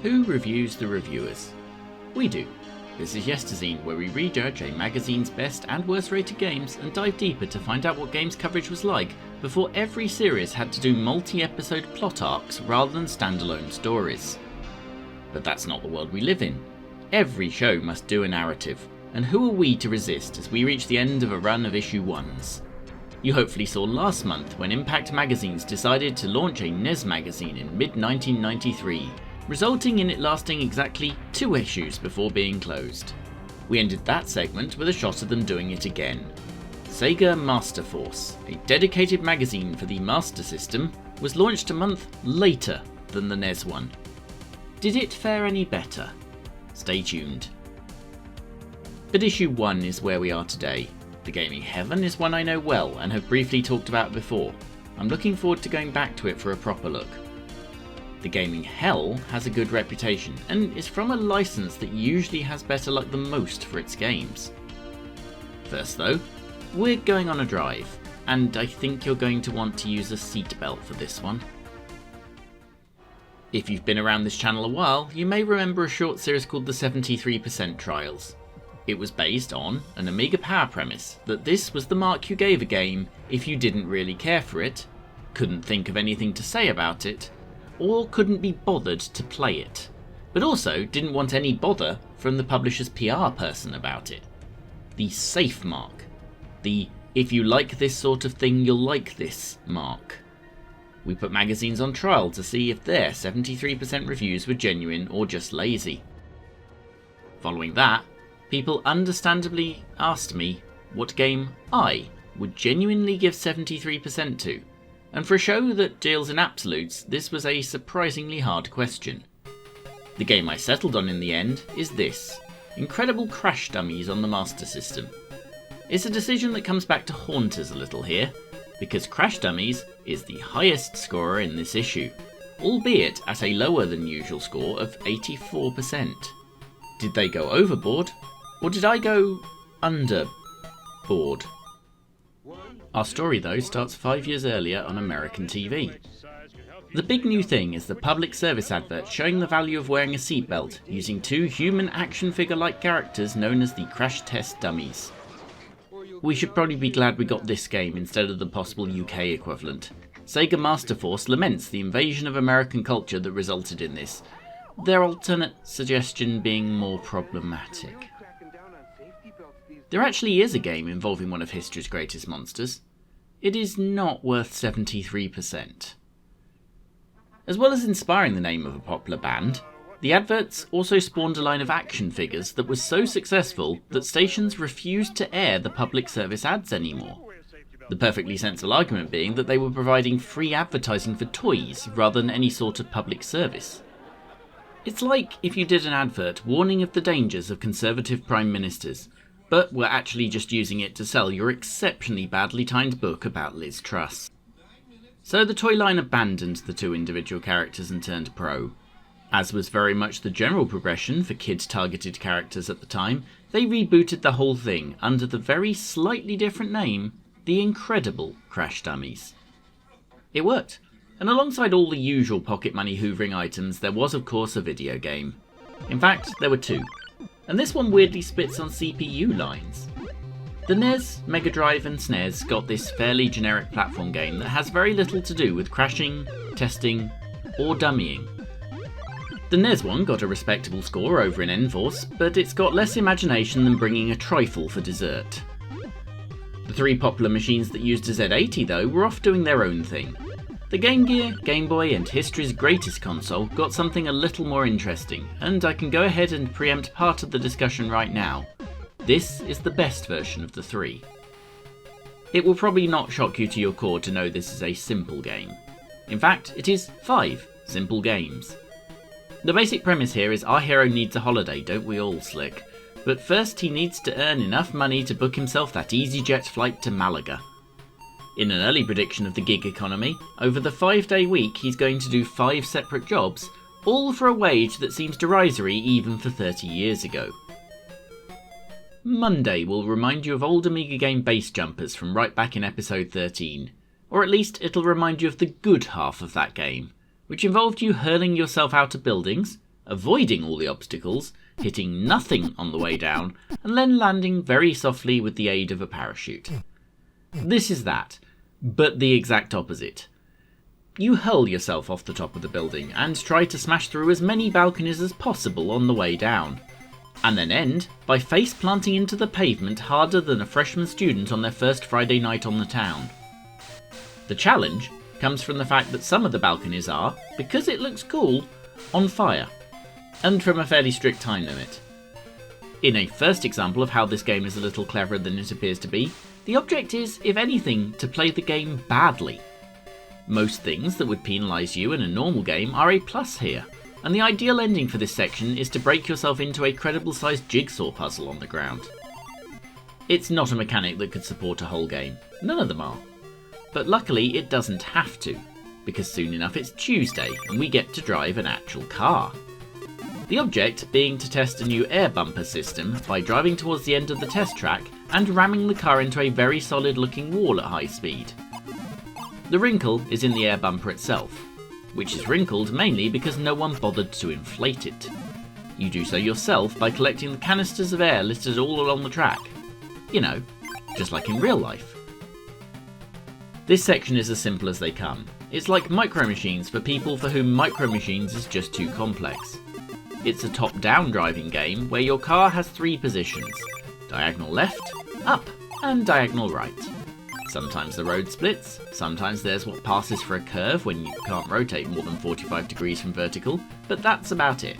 Who reviews the reviewers? We do. This is Yesterzine, where we rejudge a magazine's best and worst rated games and dive deeper to find out what games coverage was like before every series had to do multi-episode plot arcs rather than standalone stories. But that's not the world we live in. Every show must do a narrative, and who are we to resist as we reach the end of a run of issue 1s? You hopefully saw last month when Impact Magazines decided to launch a NES magazine in mid-1993, resulting in it lasting exactly 2 issues before being closed. We ended that segment with a shot of them doing it again. Sega Master Force, a dedicated magazine for the Master System, was launched a month later than the NES one. Did it fare any better? Stay tuned. But issue 1 is where we are today. The gaming heaven is one I know well and have briefly talked about before. I'm looking forward to going back to it for a proper look. The gaming hell has a good reputation and is from a license that usually has better luck than most for its games. First though, we're going on a drive, and I think you're going to want to use a seatbelt for this one. If you've been around this channel a while, you may remember a short series called the 73% Trials. It was based on an Amiga Power premise that this was the mark you gave a game if you didn't really care for it, couldn't think of anything to say about it, or couldn't be bothered to play it, but also didn't want any bother from the publisher's PR person about it. The safe mark. The if you like this sort of thing you'll like this mark. We put magazines on trial to see if their 73% reviews were genuine or just lazy. Following that, people understandably asked me what game I would genuinely give 73% to. And for a show that deals in absolutes, this was a surprisingly hard question. The game I settled on in the end is this: Incredible Crash Dummies on the Master System. It's a decision that comes back to haunt us a little here, because Crash Dummies is the highest scorer in this issue, albeit at a lower than usual score of 84%. Did they go overboard, or did I go underboard? Our story though starts 5 years earlier on American TV. The big new thing is the public service advert showing the value of wearing a seatbelt using 2 human action figure-like characters known as the Crash Test Dummies. We should probably be glad we got this game instead of the possible UK equivalent. Sega Master Force laments the invasion of American culture that resulted in this, their alternate suggestion being more problematic. There actually is a game involving one of history's greatest monsters. It is not worth 73%. As well as inspiring the name of a popular band, the adverts also spawned a line of action figures that was so successful that stations refused to air the public service ads anymore. The perfectly sensible argument being that they were providing free advertising for toys rather than any sort of public service. It's like if you did an advert warning of the dangers of conservative prime ministers, but were actually just using it to sell your exceptionally badly timed book about Liz Truss. So the toy line abandoned the 2 individual characters and turned pro. As was very much the general progression for kid-targeted characters at the time, they rebooted the whole thing under the very slightly different name, The Incredible Crash Dummies. It worked, and alongside all the usual pocket money hoovering items, there was of course a video game. In fact, there were 2. And this one weirdly spits on CPU lines. The NES, Mega Drive and SNES got this fairly generic platform game that has very little to do with crashing, testing, or dummying. The NES one got a respectable score over in N-Force, but it's got less imagination than bringing a trifle for dessert. The 3 popular machines that used a Z80 though were off doing their own thing. The Game Gear, Game Boy and history's greatest console got something a little more interesting, and I can go ahead and preempt part of the discussion right now. This is the best version of the 3. It will probably not shock you to your core to know this is a simple game. In fact, it is 5 simple games. The basic premise here is our hero needs a holiday, don't we all, Slick? But first he needs to earn enough money to book himself that EasyJet flight to Malaga. In an early prediction of the gig economy, over the 5-day week he's going to do 5 separate jobs, all for a wage that seems derisory even for 30 years ago. Monday will remind you of old Amiga game base jumpers from right back in episode 13, or at least it'll remind you of the good half of that game, which involved you hurling yourself out of buildings, avoiding all the obstacles, hitting nothing on the way down, and then landing very softly with the aid of a parachute. This is that, but the exact opposite. You hurl yourself off the top of the building and try to smash through as many balconies as possible on the way down, and then end by face planting into the pavement harder than a freshman student on their first Friday night on the town. The challenge comes from the fact that some of the balconies are, because it looks cool, on fire, and from a fairly strict time limit. In a first example of how this game is a little cleverer than it appears to be, the object is, if anything, to play the game badly. Most things that would penalise you in a normal game are a plus here, and the ideal ending for this section is to break yourself into a credible sized jigsaw puzzle on the ground. It's not a mechanic that could support a whole game, none of them are. But luckily it doesn't have to, because soon enough it's Tuesday and we get to drive an actual car. The object being to test a new air bumper system by driving towards the end of the test track and ramming the car into a very solid looking wall at high speed. The wrinkle is in the air bumper itself, which is wrinkled mainly because no one bothered to inflate it. You do so yourself by collecting the canisters of air listed all along the track. You know, just like in real life. This section is as simple as they come. It's like Micro Machines for people for whom Micro Machines is just too complex. It's a top-down driving game where your car has 3 positions: diagonal left, up, and diagonal right. Sometimes the road splits, sometimes there's what passes for a curve when you can't rotate more than 45 degrees from vertical, but that's about it.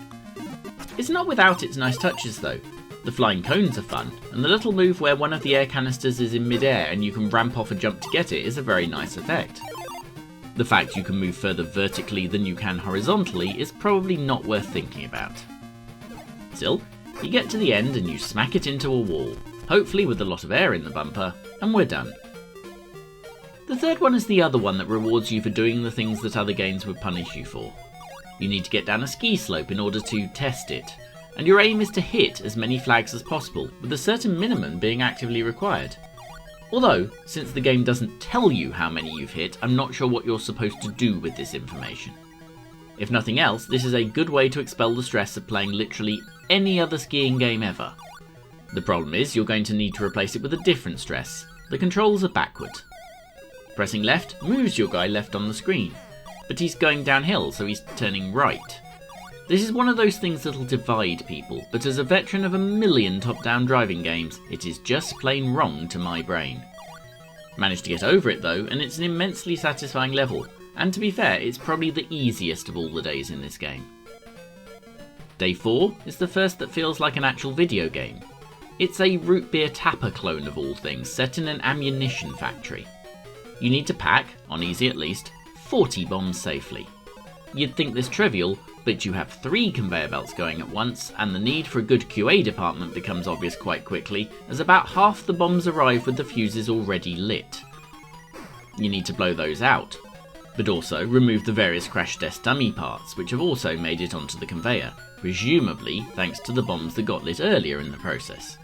It's not without its nice touches though. The flying cones are fun, and the little move where one of the air canisters is in mid-air and you can ramp off a jump to get it is a very nice effect. The fact you can move further vertically than you can horizontally is probably not worth thinking about. Still, you get to the end and you smack it into a wall, hopefully with a lot of air in the bumper, and we're done. The third one is the other one that rewards you for doing the things that other games would punish you for. You need to get down a ski slope in order to test it, and your aim is to hit as many flags as possible, with a certain minimum being actively required. Although, since the game doesn't tell you how many you've hit, I'm not sure what you're supposed to do with this information. If nothing else, this is a good way to expel the stress of playing literally any other skiing game ever. The problem is you're going to need to replace it with a different stress. The controls are backward. Pressing left moves your guy left on the screen, but he's going downhill so he's turning right. This is one of those things that'll divide people, but as a veteran of a million top-down driving games, it is just plain wrong to my brain. Managed to get over it though, and it's an immensely satisfying level, and to be fair, it's probably the easiest of all the days in this game. Day 4 is the first that feels like an actual video game. It's a root beer tapper clone of all things, set in an ammunition factory. You need to pack, on easy at least, 40 bombs safely. You'd think this trivial, but you have 3 conveyor belts going at once, and the need for a good QA department becomes obvious quite quickly, as about half the bombs arrive with the fuses already lit. You need to blow those out, but also remove the various crash test dummy parts, which have also made it onto the conveyor, presumably thanks to the bombs that got lit earlier in the process.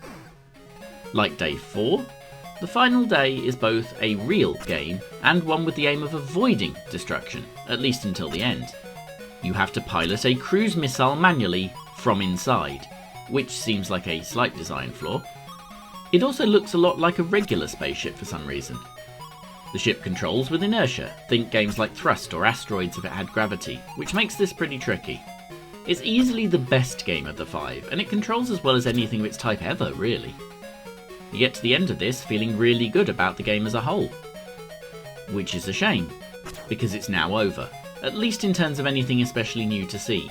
Like day 4, the final day is both a real game and one with the aim of avoiding destruction, at least until the end. You have to pilot a cruise missile manually from inside, which seems like a slight design flaw. It also looks a lot like a regular spaceship for some reason. The ship controls with inertia, think games like Thrust or Asteroids if it had gravity, which makes this pretty tricky. It's easily the best game of the 5, and it controls as well as anything of its type ever, really. You get to the end of this feeling really good about the game as a whole. Which is a shame, because it's now over, at least in terms of anything especially new to see.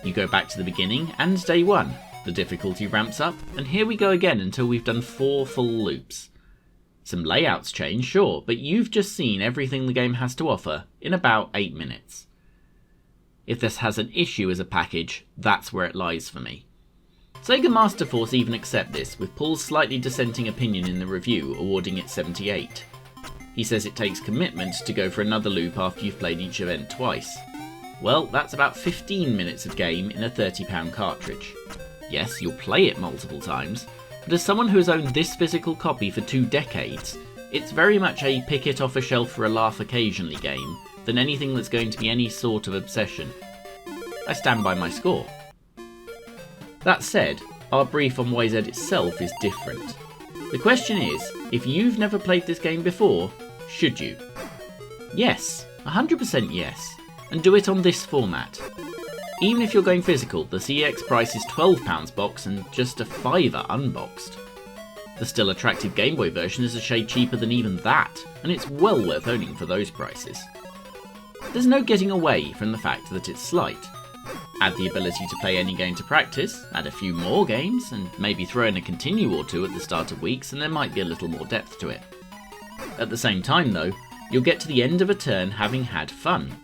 You go back to the beginning and day 1, the difficulty ramps up, and here we go again until we've done 4 full loops. Some layouts change, sure, but you've just seen everything the game has to offer in about 8 minutes. If this has an issue as a package, that's where it lies for me. Sega Master Force even accept this, with Paul's slightly dissenting opinion in the review awarding it 78. He says it takes commitment to go for another loop after you've played each event twice. Well, that's about 15 minutes of game in a £30 cartridge. Yes, you'll play it multiple times, but as someone who has owned this physical copy for 2 decades, it's very much a pick it off a shelf for a laugh occasionally game than anything that's going to be any sort of obsession. I stand by my score, That said, our brief on YZ itself is different. The question is, if you've never played this game before, should you? Yes, 100% yes, and do it on this format. Even if you're going physical, the CEX price is £12 box and just a £5 unboxed. The still attractive Game Boy version is a shade cheaper than even that, and it's well worth owning for those prices. There's no getting away from the fact that it's slight. Add the ability to play any game to practice, add a few more games, and maybe throw in a continue or two at the start of weeks and there might be a little more depth to it. At the same time though, you'll get to the end of a turn having had fun.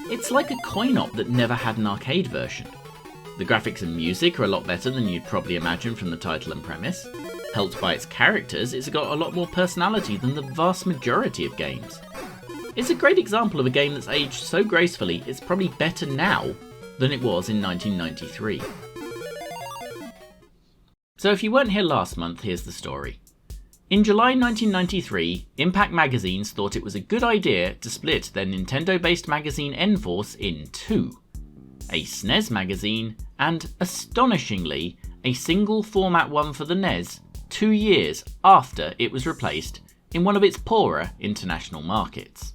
It's like a coin-op that never had an arcade version. The graphics and music are a lot better than you'd probably imagine from the title and premise. Helped by its characters, it's got a lot more personality than the vast majority of games. It's a great example of a game that's aged so gracefully it's probably better now than it was in 1993. So if you weren't here last month, here's the story. In July 1993, Impact Magazines thought it was a good idea to split their Nintendo-based magazine N-Force in two. A SNES magazine and, astonishingly, a single format one for the NES 2 years after it was replaced in one of its poorer international markets.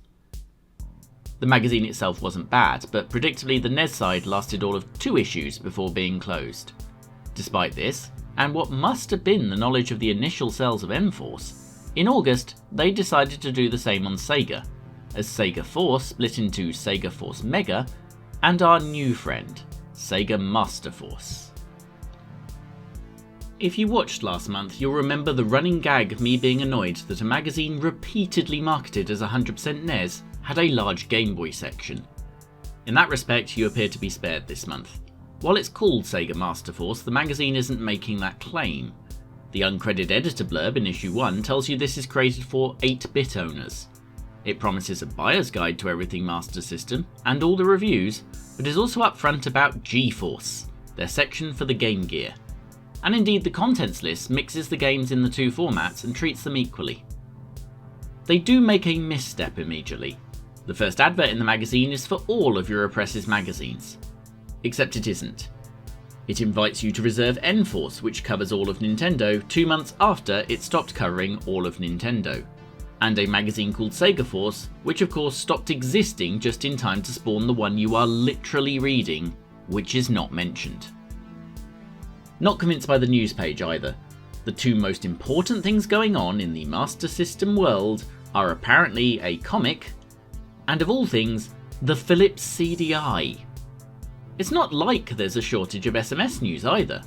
The magazine itself wasn't bad, but predictably the NES side lasted all of 2 issues before being closed. Despite this, and what must have been the knowledge of the initial sales of N-Force, in August they decided to do the same on Sega, as Sega Force split into Sega Force Mega and our new friend, Sega Master Force. If you watched last month, you'll remember the running gag of me being annoyed that a magazine repeatedly marketed as 100% NES had a large Game Boy section. In that respect, you appear to be spared this month. While it's called Sega Master Force, the magazine isn't making that claim. The uncredited editor blurb in issue 1 tells you this is created for 8-bit owners. It promises a buyer's guide to everything Master System and all the reviews, but is also upfront about G-Force, their section for the Game Gear. And indeed the contents list mixes the games in the 2 formats and treats them equally. They do make a misstep immediately. The first advert in the magazine is for all of Europress's magazines. Except it isn't. It invites you to reserve N-Force, which covers all of Nintendo 2 months after it stopped covering all of Nintendo. And a magazine called Sega Force, which of course stopped existing just in time to spawn the one you are literally reading, which is not mentioned. Not convinced by the news page either. The 2 most important things going on in the Master System world are apparently a comic, and of all things, the Philips CDI. It's not like there's a shortage of SMS news either.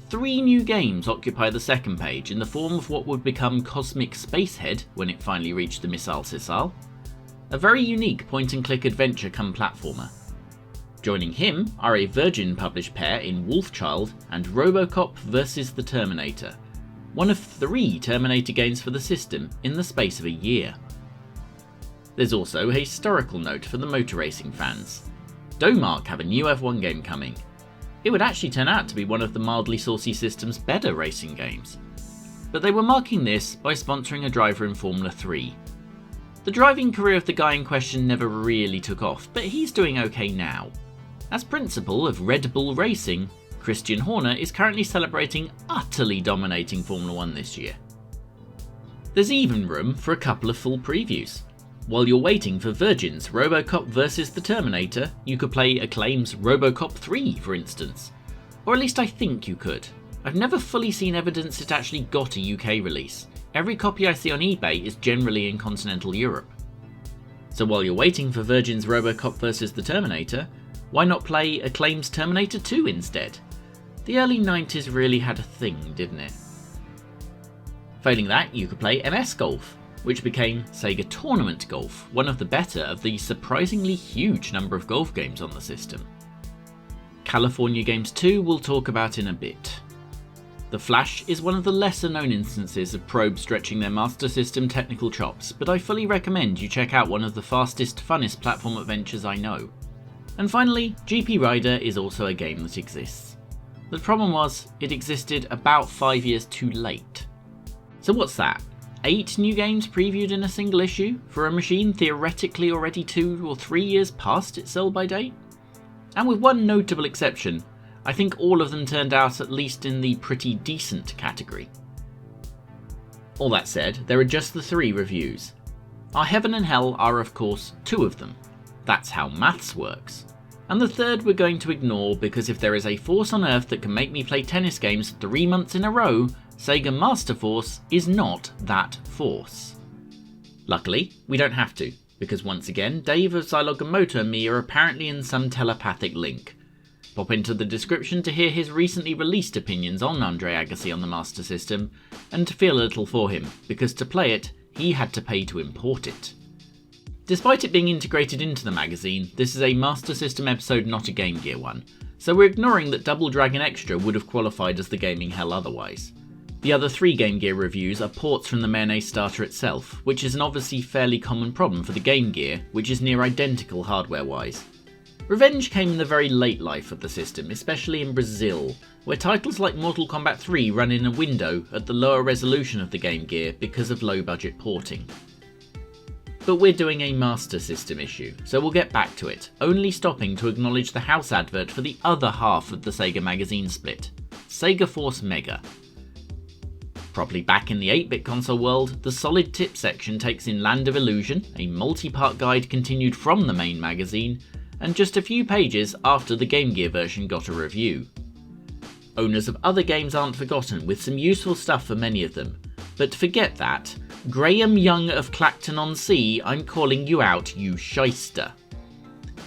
3 new games occupy the second page in the form of what would become Cosmic Spacehead when it finally reached the Missile Sissile, a very unique point-and-click adventure come platformer. Joining him are a Virgin published pair in Wolfchild and Robocop vs. the Terminator, one of 3 Terminator games for the system in the space of a year. There's also a historical note for the motor racing fans. Domark have a new F1 game coming. It would actually turn out to be one of the mildly saucy system's better racing games. But they were marking this by sponsoring a driver in Formula 3. The driving career of the guy in question never really took off, but he's doing okay now. As principal of Red Bull Racing, Christian Horner is currently celebrating utterly dominating Formula 1 this year. There's even room for a couple of full previews. While you're waiting for Virgin's Robocop vs. the Terminator, you could play Acclaim's Robocop 3, for instance. Or at least I think you could. I've never fully seen evidence it actually got a UK release. Every copy I see on eBay is generally in continental Europe. So while you're waiting for Virgin's Robocop vs. the Terminator, why not play Acclaim's Terminator 2 instead? The early 90s really had a thing, didn't it? Failing that, you could play MS Golf, which became Sega Tournament Golf, one of the better of the surprisingly huge number of golf games on the system. California Games 2 we'll talk about in a bit. The Flash is one of the lesser known instances of probes stretching their Master System technical chops, but I fully recommend you check out one of the fastest, funnest platform adventures I know. And finally, GP Rider is also a game that exists. The problem was, it existed about 5 years too late. So what's that? 8 new games previewed in a single issue for a machine theoretically already 2 or 3 years past its sell-by date? And with one notable exception, I think all of them turned out at least in the pretty decent category. All that said, there are just the 3 reviews. Our Heaven and Hell are of course 2 of them. That's how maths works. And the 3rd we're going to ignore because if there is a force on Earth that can make me play tennis games 3 months in a row, Sega Master Force is not that force. Luckily, we don't have to, because once again, Dave of Xylogomoto and me are apparently in some telepathic link. Pop into the description to hear his recently released opinions on Andre Agassi on the Master System, and to feel a little for him, because to play it, he had to pay to import it. Despite it being integrated into the magazine, this is a Master System episode, not a Game Gear one, so we're ignoring that Double Dragon Extra would have qualified as the gaming hell otherwise. The other 3 Game Gear reviews are ports from the Mayonnaise starter itself, which is an obviously fairly common problem for the Game Gear, which is near identical hardware-wise. Revenge came in the very late life of the system, especially in Brazil, where titles like Mortal Kombat 3 run in a window at the lower resolution of the Game Gear because of low-budget porting. But we're doing a Master System issue, so we'll get back to it, only stopping to acknowledge the house advert for the other half of the Sega magazine split, Sega Force Mega. Properly back in the 8-bit console world, the Solid Tip section takes in Land of Illusion, a multi-part guide continued from the main magazine, and just a few pages after the Game Gear version got a review. Owners of other games aren't forgotten, with some useful stuff for many of them, but forget that, Graham Young of Clacton-on-Sea, I'm calling you out, you shyster.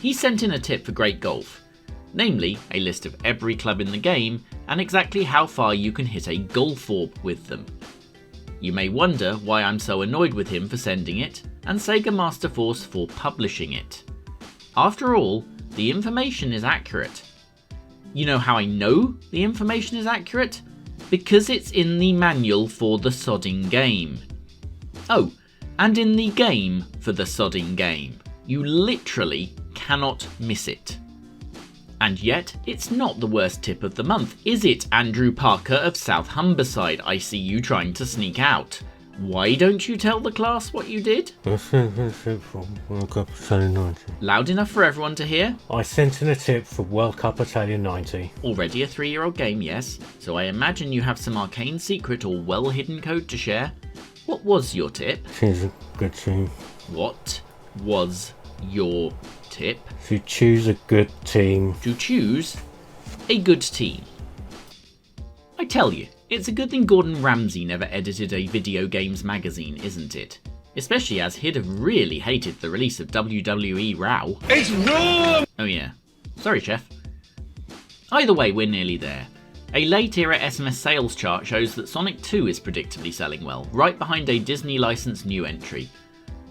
He sent in a tip for great golf, namely a list of every club in the game and exactly how far you can hit a golf orb with them. You may wonder why I'm so annoyed with him for sending it, and Sega Master Force for publishing it. After all, the information is accurate. You know how I know the information is accurate? Because it's in the manual for the sodding game. Oh, and in the game for the sodding game. You literally cannot miss it. And yet, it's not the worst tip of the month, is it, Andrew Parker of South Humberside? I see you trying to sneak out. Why don't you tell the class what you did? I sent in a tip for World Cup Italian 90. Loud enough for everyone to hear? I sent in a tip for World Cup Italian 90. Already a 3-year-old game, yes, so I imagine you have some arcane secret or well-hidden code to share. What was your tip? Choose a good team. What was your tip? To choose a good team. To choose a good team. I tell you, it's a good thing Gordon Ramsay never edited a video games magazine, isn't it? Especially as he'd have really hated the release of WWE Raw. It's wrong! Oh yeah. Sorry, chef. Either way, we're nearly there. A late-era SMS sales chart shows that Sonic 2 is predictably selling well, right behind a Disney-licensed new entry.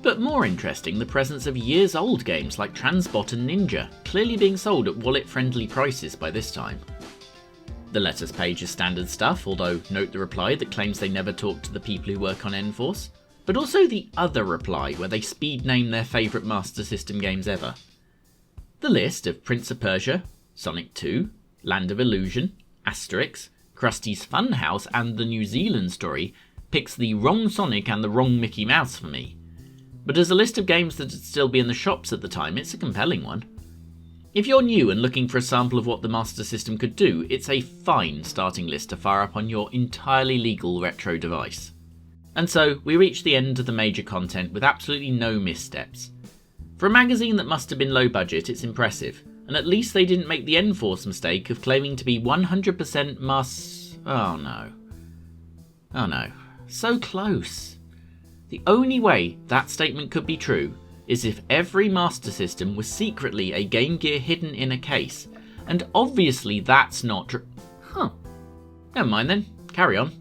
But more interesting, the presence of years-old games like Transbot and Ninja, clearly being sold at wallet-friendly prices by this time. The letters page is standard stuff, although note the reply that claims they never talk to the people who work on N-Force, but also the other reply where they speed name their favourite Master System games ever. The list of Prince of Persia, Sonic 2, Land of Illusion, Asterix, Krusty's Funhouse and the New Zealand story picks the wrong Sonic and the wrong Mickey Mouse for me. But as a list of games that would still be in the shops at the time, it's a compelling one. If you're new and looking for a sample of what the Master System could do, it's a fine starting list to fire up on your entirely legal retro device. And so, we reach the end of the major content with absolutely no missteps. For a magazine that must have been low budget, it's impressive, and at least they didn't make the N-Force mistake of claiming to be 100% Oh no. Oh no. So close. The only way that statement could be true is if every Master System was secretly a Game Gear hidden in a case, and obviously that's not true. Never mind then, carry on.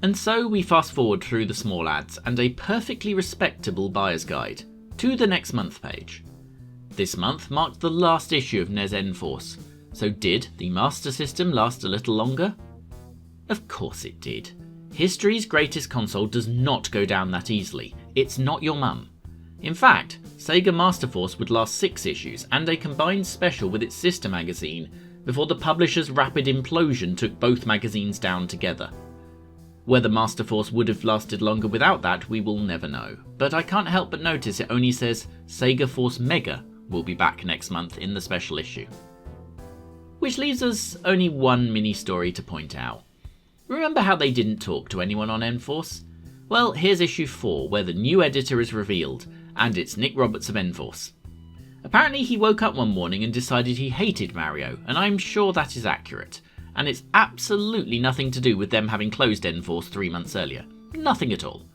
And so we fast forward through the small ads and a perfectly respectable buyer's guide to the next month page. This month marked the last issue of NES N-Force, so did the Master System last a little longer? Of course it did. History's greatest console does not go down that easily. It's not your mum. In fact, Sega Master Force would last 6 issues and a combined special with its sister magazine before the publisher's rapid implosion took both magazines down together. Whether Master Force would have lasted longer without that, we will never know, but I can't help but notice it only says Sega Force Mega will be back next month in the special issue. Which leaves us only one mini story to point out. Remember how they didn't talk to anyone on Enforce? Well, here's issue 4, where the new editor is revealed, and it's Nick Roberts of Enforce. Apparently he woke up one morning and decided he hated Mario, and I'm sure that is accurate, and it's absolutely nothing to do with them having closed Enforce 3 months earlier. Nothing at all.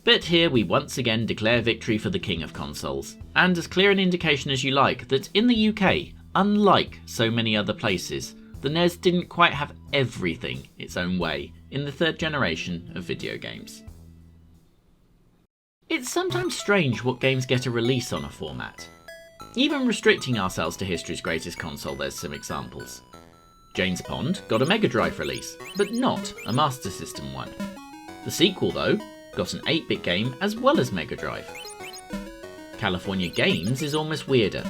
But here we once again declare victory for the king of consoles, and as clear an indication as you like that in the UK, unlike so many other places, the NES didn't quite have everything its own way in the third generation of video games. It's sometimes strange what games get a release on a format. Even restricting ourselves to history's greatest console, there's some examples. Jane's Pond got a Mega Drive release, but not a Master System one. The sequel, though, got an 8-bit game as well as Mega Drive. California Games is almost weirder.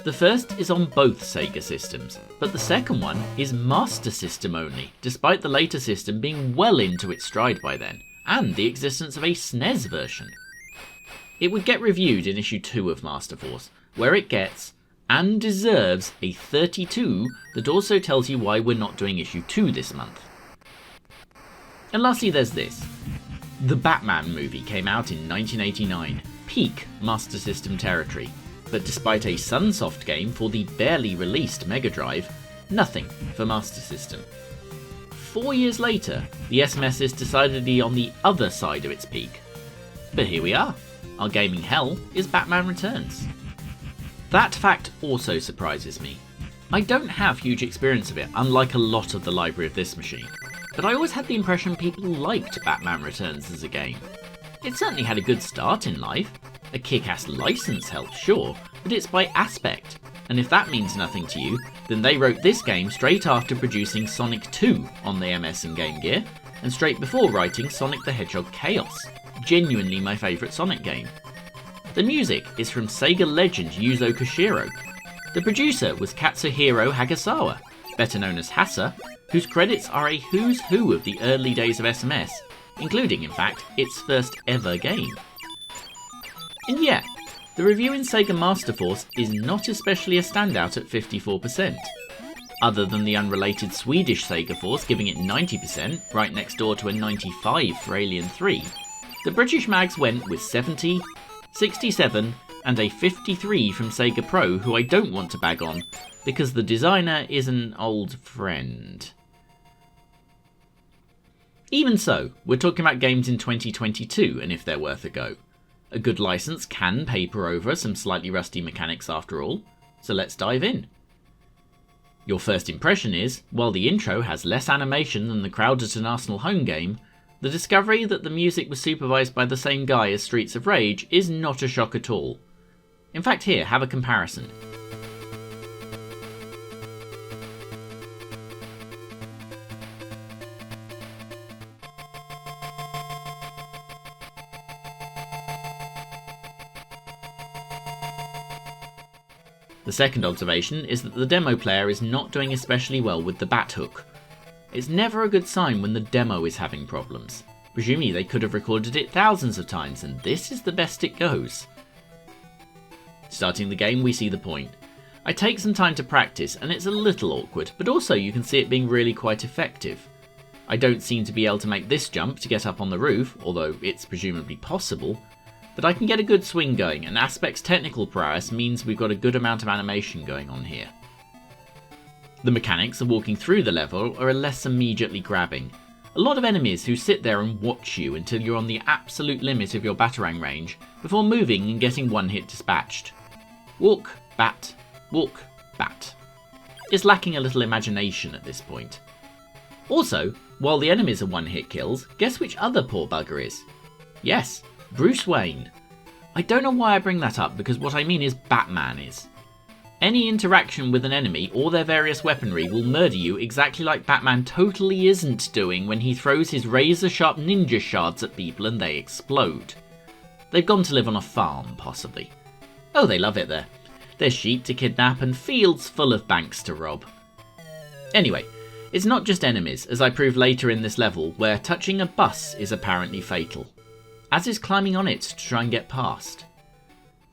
The first is on both Sega systems, but the second one is Master System only, despite the later system being well into its stride by then, and the existence of a SNES version. It would get reviewed in issue 2 of Master Force, where it gets, and deserves, a 32 that also tells you why we're not doing issue 2 this month. And lastly there's this. The Batman movie came out in 1989, peak Master System territory, but despite a Sunsoft game for the barely released Mega Drive, nothing for Master System. 4 years later, the SMS is decidedly on the other side of its peak. But here we are. Our gaming hell is Batman Returns. That fact also surprises me. I don't have huge experience of it, unlike a lot of the library of this machine, but I always had the impression people liked Batman Returns as a game. It certainly had a good start in life. A kick-ass license helped, sure, but it's by Aspect, and if that means nothing to you, then they wrote this game straight after producing Sonic 2 on the MS and Game Gear, and straight before writing Sonic the Hedgehog Chaos, genuinely my favourite Sonic game. The music is from Sega legend Yuzo Koshiro. The producer was Katsuhiro Hagasawa, better known as Hassa, whose credits are a who's who of the early days of SMS, including, in fact, its first ever game. And yeah, the review in Sega Master Force is not especially a standout at 54%. Other than the unrelated Swedish Sega Force giving it 90%, right next door to a 95 for Alien 3, the British mags went with 70, 67, and a 53 from Sega Pro, who I don't want to bag on, because the designer is an old friend. Even so, we're talking about games in 2022, and if they're worth a go. A good license can paper over some slightly rusty mechanics after all, so let's dive in. Your first impression is, while the intro has less animation than the Crowderton Arsenal home game, the discovery that the music was supervised by the same guy as Streets of Rage is not a shock at all. In fact, here, have a comparison. The second observation is that the demo player is not doing especially well with the bat hook. It's never a good sign when the demo is having problems. Presumably they could have recorded it thousands of times, and this is the best it goes. Starting the game, we see the point. I take some time to practice, and it's a little awkward, but also you can see it being really quite effective. I don't seem to be able to make this jump to get up on the roof, although it's presumably possible, but I can get a good swing going, and Aspect's technical prowess means we've got a good amount of animation going on here. The mechanics of walking through the level are less immediately grabbing. A lot of enemies who sit there and watch you until you're on the absolute limit of your batarang range, before moving and getting one hit dispatched. Walk, bat, walk, bat. It's lacking a little imagination at this point. Also, while the enemies are one-hit kills, guess which other poor bugger is? Yes, Bruce Wayne. I don't know why I bring that up, because what I mean is Batman is. Any interaction with an enemy or their various weaponry will murder you exactly like Batman totally isn't doing when he throws his razor-sharp ninja shards at people and they explode. They've gone to live on a farm, possibly. Oh, they love it there. There's sheep to kidnap and fields full of banks to rob. Anyway, it's not just enemies, as I prove later in this level, where touching a bus is apparently fatal, as is climbing on it to try and get past.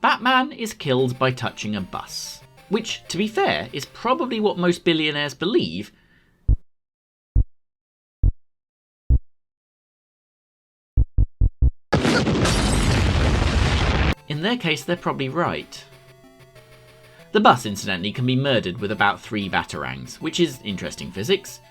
Batman is killed by touching a bus. Which, to be fair, is probably what most billionaires believe. In their case, they're probably right. The bus, incidentally, can be murdered with about 3 batarangs, which is interesting physics.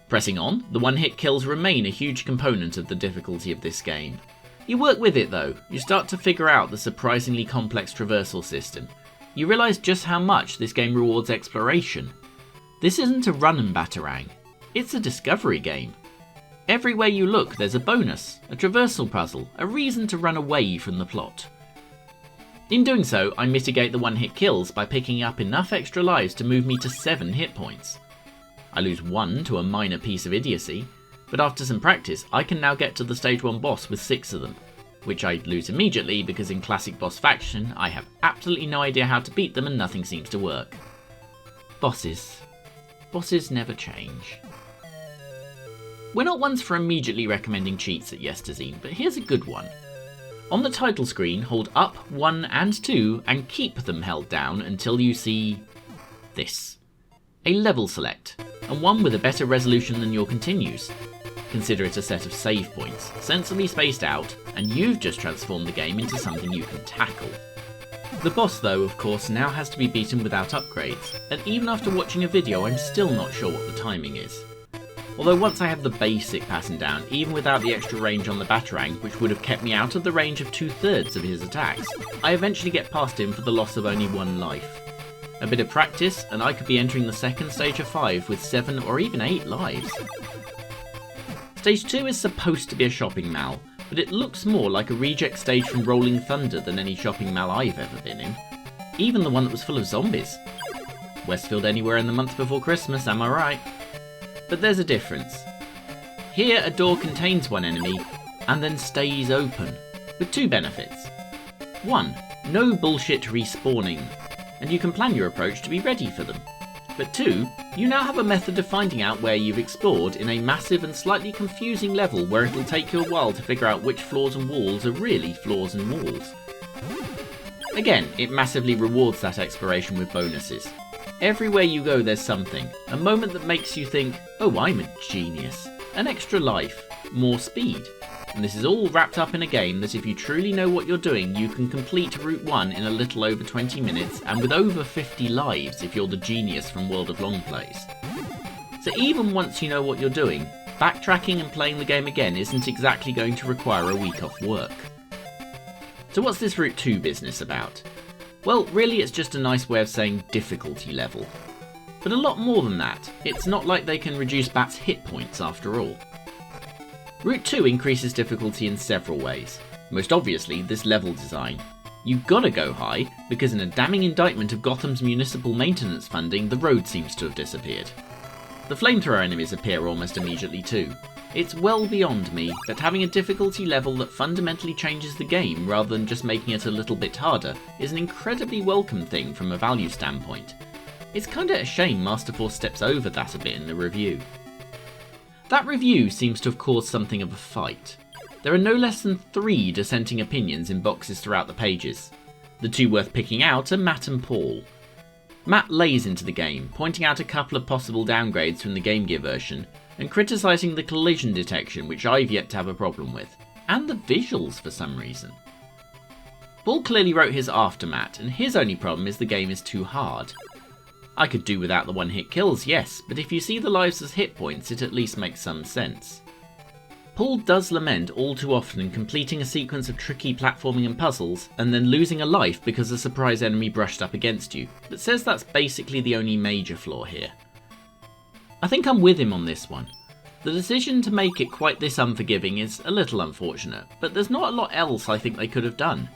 Pressing on, the one-hit kills remain a huge component of the difficulty of this game. You work with it though, you start to figure out the surprisingly complex traversal system. You realise just how much this game rewards exploration. This isn't a run and batarang, it's a discovery game. Everywhere you look there's a bonus, a traversal puzzle, a reason to run away from the plot. In doing so, I mitigate the one-hit kills by picking up enough extra lives to move me to 7 hit points. I lose 1 to a minor piece of idiocy, but after some practice I can now get to the stage 1 boss with 6 of them, which I lose immediately because in classic boss faction I have absolutely no idea how to beat them and nothing seems to work. Bosses. Bosses never change. We're not ones for immediately recommending cheats at Yesterzine, but here's a good one. On the title screen, hold up 1 and 2 and keep them held down until you see this. A level select, and one with a better resolution than your continues. Consider it a set of save points, sensibly spaced out, and you've just transformed the game into something you can tackle. The boss though, of course, now has to be beaten without upgrades, and even after watching a video I'm still not sure what the timing is. Although once I have the basic pattern down, even without the extra range on the batarang, which would have kept me out of the range of 2/3 of his attacks, I eventually get past him for the loss of only 1 life. A bit of practice and I could be entering the second stage of 5 with 7 or even 8 lives. Stage 2 is supposed to be a shopping mall, but it looks more like a reject stage from Rolling Thunder than any shopping mall I've ever been in. Even the one that was full of zombies. Westfield anywhere in the month before Christmas, am I right? But there's a difference. Here a door contains one enemy and then stays open, with 2 benefits. 1. No bullshit respawning, and you can plan your approach to be ready for them. But 2. You now have a method of finding out where you've explored in a massive and slightly confusing level where it'll take you a while to figure out which floors and walls are really floors and walls. Again, it massively rewards that exploration with bonuses. Everywhere you go there's something, a moment that makes you think, oh I'm a genius, an extra life, more speed. And this is all wrapped up in a game that if you truly know what you're doing you can complete Route 1 in a little over 20 minutes and with over 50 lives if you're the genius from World of Long Plays. So even once you know what you're doing, backtracking and playing the game again isn't exactly going to require a week off work. So what's this Route 2 business about? Well, really it's just a nice way of saying difficulty level. But a lot more than that, it's not like they can reduce bats' hit points after all. Route 2 increases difficulty in several ways. Most obviously, this level design. You've gotta go high, because in a damning indictment of Gotham's municipal maintenance funding, the road seems to have disappeared. The flamethrower enemies appear almost immediately too. It's well beyond me that having a difficulty level that fundamentally changes the game rather than just making it a little bit harder is an incredibly welcome thing from a value standpoint. It's kinda a shame Master Force steps over that a bit in the review. That review seems to have caused something of a fight. There are no less than 3 dissenting opinions in boxes throughout the pages. The 2 worth picking out are Matt and Paul. Matt lays into the game, pointing out a couple of possible downgrades from the Game Gear version, and criticising the collision detection, which I've yet to have a problem with, and the visuals for some reason. Paul clearly wrote his after Matt, and his only problem is the game is too hard. I could do without the one-hit kills, yes, but if you see the lives as hit points it at least makes some sense. Paul does lament all too often completing a sequence of tricky platforming and puzzles, and then losing a life because a surprise enemy brushed up against you, but says that's basically the only major flaw here. I think I'm with him on this one. The decision to make it quite this unforgiving is a little unfortunate, but there's not a lot else I think they could have done.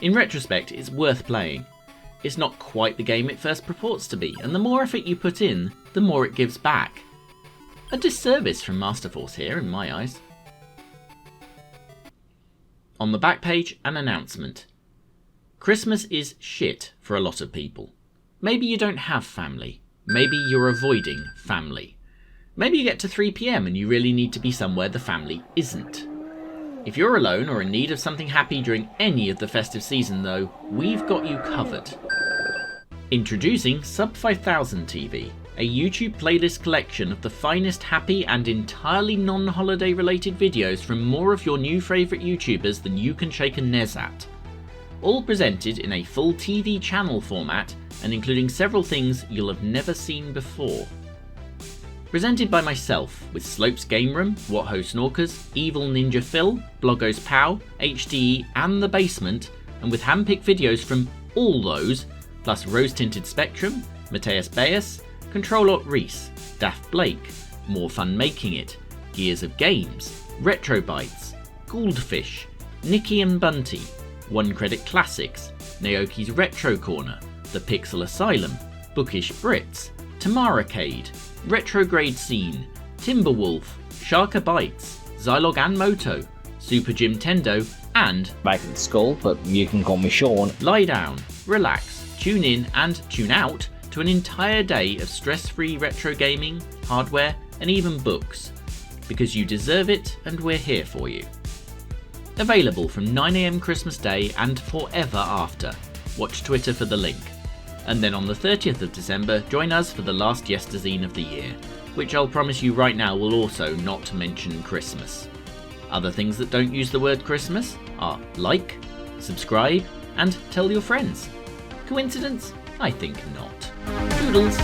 In retrospect, it's worth playing. It's not quite the game it first purports to be, and the more effort you put in, the more it gives back. A disservice from Master Force here, in my eyes. On the back page, an announcement. Christmas is shit for a lot of people. Maybe you don't have family. Maybe you're avoiding family. Maybe you get to 3 PM and you really need to be somewhere the family isn't. If you're alone or in need of something happy during any of the festive season though, we've got you covered. Introducing Sub 5000 TV, a YouTube playlist collection of the finest happy and entirely non-holiday related videos from more of your new favourite YouTubers than you can shake a nez at. All presented in a full TV channel format and including several things you'll have never seen before. Presented by myself, with Slope's Game Room, What Ho Snorkers, Evil Ninja Phil, Bloggo's Pow, HDE and The Basement, and with handpicked videos from all those, plus Rose Tinted Spectrum, Mateus Bayes, Control Alt Reese, Daft Blake, More Fun Making It, Gears of Games, Retro Bites, Gouldfish, Nicky and Bunty, One Credit Classics, Naoki's Retro Corner, The Pixel Asylum, Bookish Brits, Tamaracade, Retrograde Scene, Timberwolf, Sharka Bites, Zylog and Moto, Super Jim Tendo, and back at school, but you can call me Sean. Lie down, relax, tune in and tune out to an entire day of stress-free retro gaming, hardware and even books. Because you deserve it and we're here for you. Available from 9 AM Christmas Day and forever after. Watch Twitter for the link. And then on the 30th of December, join us for the last Yesterzine of the year, which I'll promise you right now will also not mention Christmas. Other things that don't use the word Christmas are like, subscribe, and tell your friends. Coincidence? I think not. Doodles!